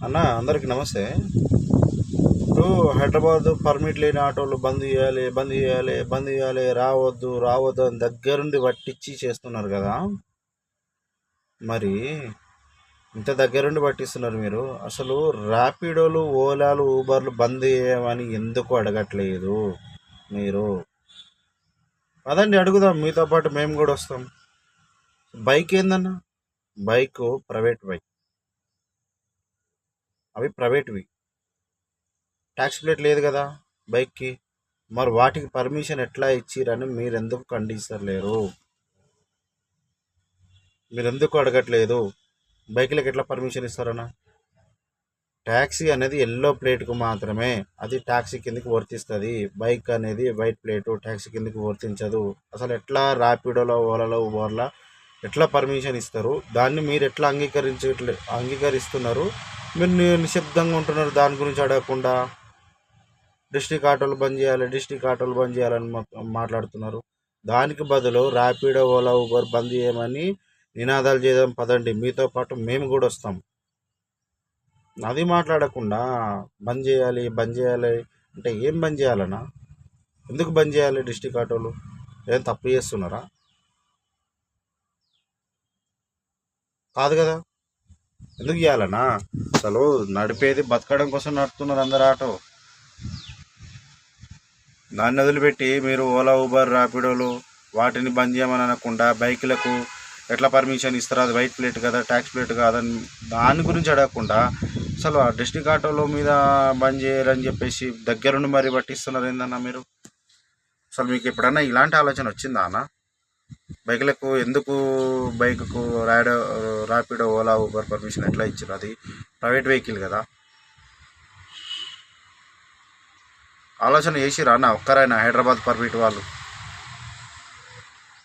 అన్న అందరికి నమస్తే. ఇప్పుడు హైదరాబాద్ పర్మిట్ లేని ఆటోలు బంద్ చేయాలి, బంద్ చేయాలి, బంద్ చేయాలి, రావద్దు రావద్దు అని దగ్గరుండి పట్టించి చేస్తున్నారు కదా. మరి ఇంత దగ్గరుండి పట్టిస్తున్నారు మీరు, అసలు ర్యాపిడోలు, ఓలాలు, ఊబర్లు బంద్ చేయమని ఎందుకు అడగట్లేదు మీరు? అదండి అడుగుదాం, మీతో పాటు మేము కూడా వస్తాం. బైక్ ఏందన్నా? బైక్ ప్రైవేట్ బైక్, అవి ప్రైవేట్వి, ట్యాక్స్ ప్లేట్ లేదు కదా బైక్కి. మరి వాటికి పర్మిషన్ ఎట్లా ఇచ్చిరని మీరెందుకు ఖండిస్తలేరు? మీరెందుకు అడగట్లేదు? బైక్లకు ఎట్లా పర్మిషన్ ఇస్తారన్నా? ట్యాక్సీ అనేది ఎల్లో ప్లేట్కు మాత్రమే, అది ట్యాక్సీ కిందకి వర్తిస్తుంది. బైక్ అనేది వైట్ ప్లేటు ట్యాక్సీ కిందకి వర్తించదు. అసలు ఎట్లా ర్యాపిడోలో, ఓలాలో, ఊబర్లో ఎట్లా పర్మిషన్ ఇస్తారు? దాన్ని మీరు ఎట్లా అంగీకరిస్తున్నారు? మీరు నిశ్శబ్దంగా ఉంటున్నారు దాని గురించి అడగకుండా. డిస్ట్రిక్ట్ ఆటోలు బంద్ చేయాలి, డిస్ట్రిక్ట్ ఆటోలు బంద్ చేయాలని మాట్లాడుతున్నారు. దానికి బదులు ర్యాపిడో, ఓలా, ఊబర్ బంద్ చేయమని నినాదాలు చేద్దాం పదండి, మీతో పాటు మేము కూడా వస్తాం. అది మాట్లాడకుండా బంద్ చేయాలి, బంద్ చేయాలి అంటే ఏం బంద్ చేయాలన్నా? ఎందుకు బంద్ చేయాలి? డిస్ట్రిక్ట్ ఆటోలు ఏం తప్పు చేస్తున్నారా? కాదు కదా, ఎందుకు చేయాలన్నా? అసలు నడిపేది బతకడం కోసం నడుపుతున్నారు అందరు ఆటో. దాన్ని వదిలిపెట్టి మీరు ఓలా, ఊబర్, ర్యాపిడోలు వాటిని బంద్ చేయమని అనకుండా బైకులకు ఎట్లా పర్మిషన్ ఇస్తారు? అది వైట్ ప్లేట్ కదా, ట్యాక్స్ ప్లేట్ కాదని దాని గురించి అడగకుండా అసలు ఆ డిస్ట్రిక్ట్ ఆటోల మీద బంద్ చేయాలని చెప్పేసి దగ్గరుండి మరీ పట్టిస్తున్నారు ఏందన్నా మీరు? అసలు మీకు ఎప్పుడన్నా ఇలాంటి ఆలోచన వచ్చిందా అన్న? బైకులకు ఎందుకు, బైకుకు ర్యాపిడో, ఓలా, ఊబర్ పర్మిషన్ ఎట్లా ఇచ్చారు? అది ప్రైవేట్ వెహికల్ కదా. ఆలోచన చేసిరా అన్న ఒక్కరైనా హైదరాబాద్ పర్మిట్ వాళ్ళు?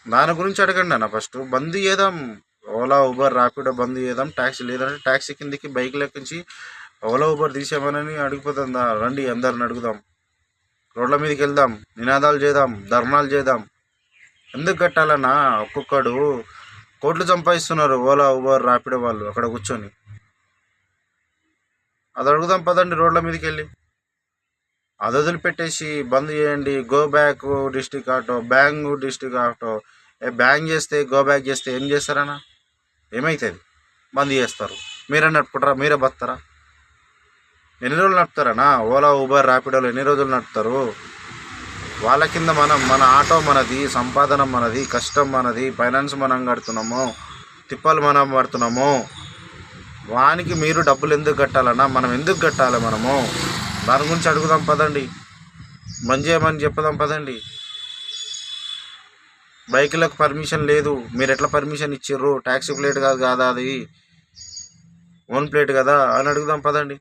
దాని గురించి అడగండి అన్న. ఫస్ట్ బంద్ చేద్దాం, ఓలా, ఊబర్, ర్యాపిడో బంద్ చేద్దాం. ట్యాక్సీ లేదంటే ట్యాక్సీ కిందకి బైక్ లెక్కించి ఓలా, ఊబర్ తీసేమని అడిగిపోతుందా? రండి అందరిని అడుగుదాం, రోడ్ల మీదకి వెళ్దాం, నినాదాలు చేద్దాం, ధర్నాలు చేద్దాం. ఎందుకు కట్టాలన్నా? ఒక్కొక్కడు కోట్లు సంపాదిస్తున్నారు ఓలా, ఊబర్, ర్యాపిడో వాళ్ళు అక్కడ కూర్చొని. అది అడుగుదాం పదండి రోడ్ల మీదకి వెళ్ళి. అది వదిలిపెట్టేసి బంద్ చేయండి, go back district auto, bang district auto. Bang చేస్తే, గో బ్యాక్ చేస్తే ఏం చేస్తారన్నా? ఏమవుతుంది? బంద్ చేస్తారు. మీరే నడుపుకుంటారా? మీరే బతారా? ఎన్ని రోజులు నడుపుతారన్నా? ఓలా, ఊబర్, ర్యాపిడోలు ఎన్ని రోజులు నడుపుతారు? వాళ్ళ కింద మన ఆటో మనది, సంపాదన మనది, కష్టం మనది, ఫైనాన్స్ మనం కడుతున్నాము, తిప్పలు మనం పడుతున్నాము. వానికి మీరు డబ్బులు ఎందుకు కట్టాలన్నా? మనం ఎందుకు కట్టాలి? మనము దాని గురించి అడుగుదాం పదండి, బంద్ చేయమని చెప్పుదాం పదండి. బైకులకు పర్మిషన్ లేదు, మీరు ఎట్లా పర్మిషన్ ఇచ్చిర్రు? ట్యాక్సీ ప్లేట్ కాదు కదా అది, ఓన్ ప్లేట్ కదా అని అడుగుదాం పదండి.